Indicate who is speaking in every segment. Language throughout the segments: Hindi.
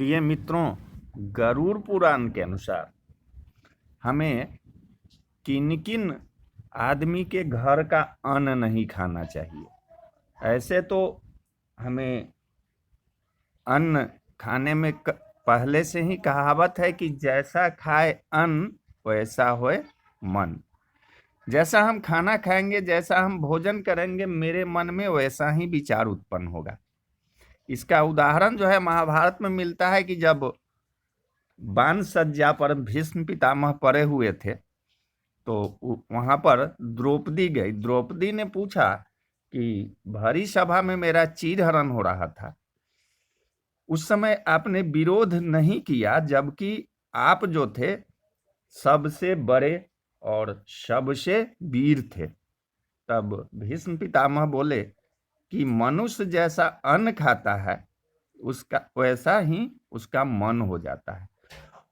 Speaker 1: प्रिय मित्रों, गरुड़ पुराण के अनुसार हमें किन किन आदमी के घर का अन्न नहीं खाना चाहिए। ऐसे तो हमें अन्न खाने में पहले से ही कहावत है कि जैसा खाए अन्न वैसा होए मन। जैसा हम खाना खाएंगे, जैसा हम भोजन करेंगे, मेरे मन में वैसा ही विचार उत्पन्न होगा। इसका उदाहरण जो है महाभारत में मिलता है कि जब बाण सज्जा पर भीष्म पितामह पड़े हुए थे तो वहां पर द्रौपदी गई। द्रौपदी ने पूछा कि भरी सभा में मेरा चीरहरण हो रहा था, उस समय आपने विरोध नहीं किया, जबकि आप जो थे सबसे बड़े और सबसे वीर थे। तब भीष्म पितामह बोले कि मनुष्य जैसा अन्न खाता है उसका वैसा ही उसका मन हो जाता है।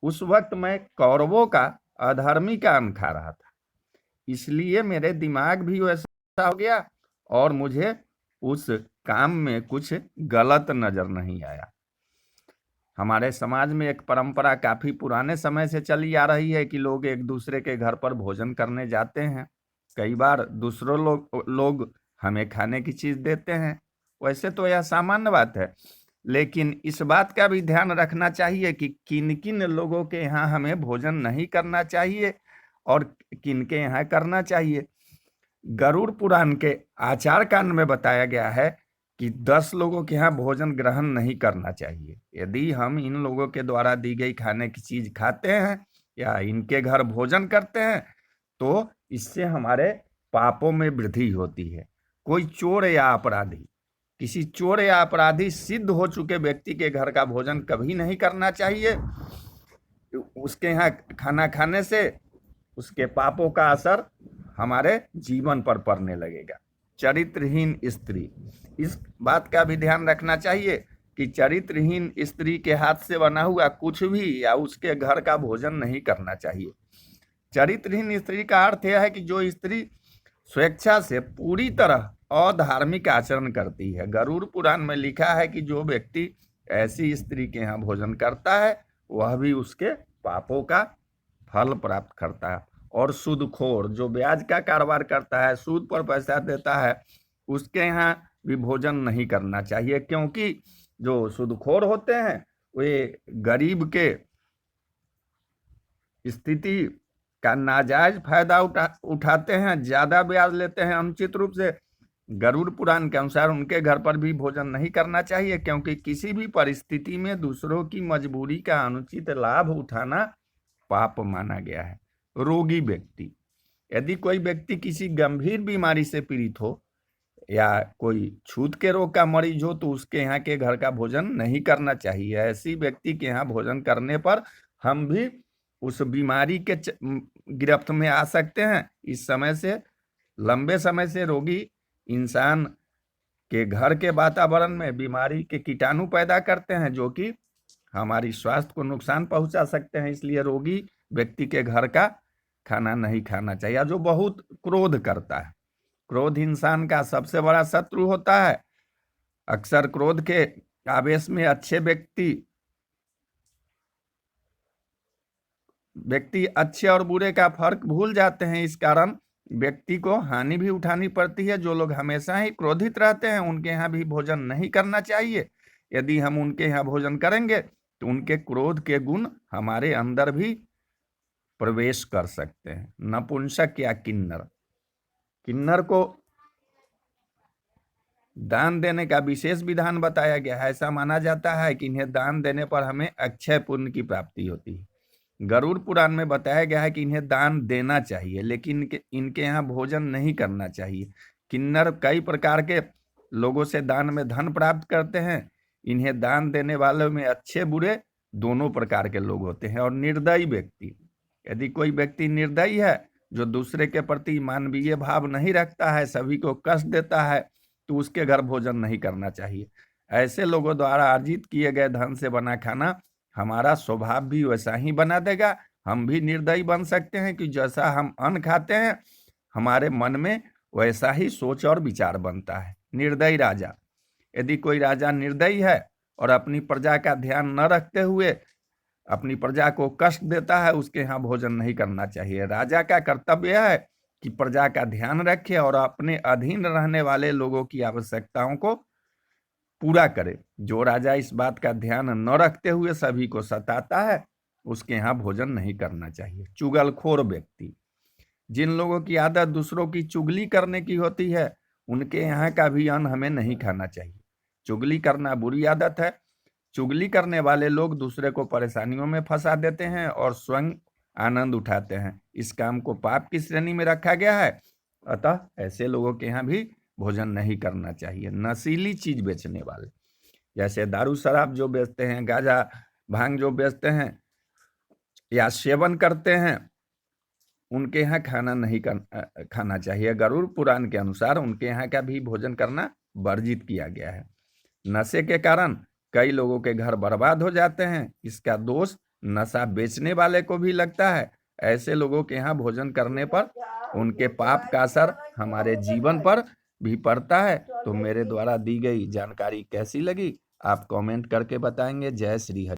Speaker 1: उस वक्त मैं कौरवों का अधर्मी का अन्न खा रहा था, इसलिए मेरे दिमाग भी वैसा हो गया और मुझे उस काम में कुछ गलत नजर नहीं आया। हमारे समाज में एक परंपरा काफी पुराने समय से चली आ रही है कि लोग एक दूसरे के घर पर भोजन करने जाते हैं। कई बार दूसरों लोग हमें खाने की चीज देते हैं। वैसे तो यह सामान्य बात है, लेकिन इस बात का भी ध्यान रखना चाहिए कि किन किन लोगों के यहाँ हमें भोजन नहीं करना चाहिए और किन के यहाँ करना चाहिए। गरुड़ पुराण के आचार कांड में बताया गया है कि 10 लोगों के यहाँ भोजन ग्रहण नहीं करना चाहिए। यदि हम इन लोगों के द्वारा दी गई खाने की चीज खाते हैं या इनके घर भोजन करते हैं तो इससे हमारे पापों में वृद्धि होती है। कोई चोर या अपराधी, किसी चोर या अपराधी सिद्ध हो चुके व्यक्ति के घर का भोजन कभी नहीं करना चाहिए। उसके यहाँ खाना खाने से उसके पापों का असर हमारे जीवन पर पड़ने लगेगा। चरित्रहीन स्त्री, इस बात का भी ध्यान रखना चाहिए कि चरित्रहीन स्त्री के हाथ से बना हुआ कुछ भी या उसके घर का भोजन नहीं करना चाहिए। चरित्रहीन स्त्री का अर्थ यह है कि जो स्त्री स्वेच्छा से पूरी तरह अधार्मिक आचरण करती है। गरुड़ पुराण में लिखा है कि जो व्यक्ति ऐसी स्त्री के यहाँ भोजन करता है वह भी उसके पापों का फल प्राप्त करता है। और सूदखोर, जो ब्याज का कारोबार करता है, सूद पर पैसा देता है, उसके यहाँ भी भोजन नहीं करना चाहिए, क्योंकि जो सूदखोर होते हैं वे गरीब के स्थिति का नाजायज फायदा उठाते हैं, ज्यादा ब्याज लेते हैं अनुचित रूप से। गरुड़ पुराण के अनुसार उनके घर पर भी भोजन नहीं करना चाहिए, क्योंकि किसी भी परिस्थिति में दूसरों की मजबूरी का अनुचित लाभ उठाना पाप माना गया है। रोगी व्यक्ति, यदि कोई व्यक्ति किसी गंभीर बीमारी से पीड़ित हो या कोई छूत के रोग का मरीज हो तो उसके यहाँ के घर का भोजन नहीं करना चाहिए। ऐसी व्यक्ति के यहाँ भोजन करने पर हम भी उस बीमारी के गिरफ्त में आ सकते हैं। इस समय से लंबे समय से रोगी इंसान के घर के वातावरण में बीमारी के कीटाणु पैदा करते हैं, जो कि हमारी स्वास्थ्य को नुकसान पहुंचा सकते हैं। इसलिए रोगी व्यक्ति के घर का खाना नहीं खाना चाहिए। जो बहुत क्रोध करता है, क्रोध इंसान का सबसे बड़ा शत्रु होता है। अक्सर क्रोध के आवेश में अच्छे व्यक्ति अच्छे और बुरे का फर्क भूल जाते हैं। इस कारण व्यक्ति को हानि भी उठानी पड़ती है। जो लोग हमेशा ही क्रोधित रहते हैं उनके यहाँ भी भोजन नहीं करना चाहिए। यदि हम उनके यहाँ भोजन करेंगे तो उनके क्रोध के गुण हमारे अंदर भी प्रवेश कर सकते हैं। नपुंसक या किन्नर, किन्नर को दान देने का विशेष विधान बताया गया है। ऐसा माना जाता है कि इन्हें दान देने पर हमें अक्षय पुण्य की प्राप्ति होती है। गरुड़ पुराण में बताया गया है कि इन्हें दान देना चाहिए, लेकिन इनके यहाँ भोजन नहीं करना चाहिए। किन्नर कई प्रकार के लोगों से दान में धन प्राप्त करते हैं। इन्हें दान देने वालों में अच्छे बुरे दोनों प्रकार के लोग होते हैं। और निर्दयी व्यक्ति, यदि कोई व्यक्ति निर्दयी है, जो दूसरे के प्रति मानवीय भाव नहीं रखता है, सभी को कष्ट देता है, तो उसके घर भोजन नहीं करना चाहिए। ऐसे लोगों द्वारा अर्जित किए गए धन से बना खाना हमारा स्वभाव भी वैसा ही बना देगा। हम भी निर्दयी बन सकते हैं कि जैसा हम अन्न खाते हैं हमारे मन में वैसा ही सोच और विचार बनता है। निर्दयी राजा, यदि कोई राजा निर्दयी है और अपनी प्रजा का ध्यान न रखते हुए अपनी प्रजा को कष्ट देता है, उसके यहाँ भोजन नहीं करना चाहिए। राजा का कर्तव्य है कि प्रजा का ध्यान रखे और अपने अधीन रहने वाले लोगों की आवश्यकताओं को पूरा करे। जो राजा इस बात का ध्यान न रखते हुए सभी को सताता है, उसके यहाँ भोजन नहीं करना चाहिए। चुगलखोर व्यक्ति, जिन लोगों की आदत दूसरों की चुगली करने की होती है, उनके यहाँ का भी अन्न हमें नहीं खाना चाहिए। चुगली करना बुरी आदत है। चुगली करने वाले लोग दूसरे को परेशानियों में फंसा देते हैं और स्वयं आनंद उठाते हैं। इस काम को पाप की श्रेणी में रखा गया है, अतः ऐसे लोगों के यहाँ भी भोजन नहीं करना चाहिए। नशीली चीज बेचने वाले, जैसे दारू शराब जो बेचते हैं, गांजा भांग जो बेचते हैं या सेवन करते हैं, उनके यहाँ खाना नहीं खाना चाहिए। गरुड़ पुराण के अनुसार उनके यहाँ का भी भोजन करना वर्जित किया गया है। नशे के कारण कई लोगों के घर बर्बाद हो जाते हैं। इसका दोष नशा बेचने वाले को भी लगता है। ऐसे लोगों के यहाँ भोजन करने पर उनके पाप का असर हमारे जीवन पर भी पड़ता है। तो मेरे द्वारा दी गई जानकारी कैसी लगी, आप कमेंट करके बताएंगे। जय श्री हरि।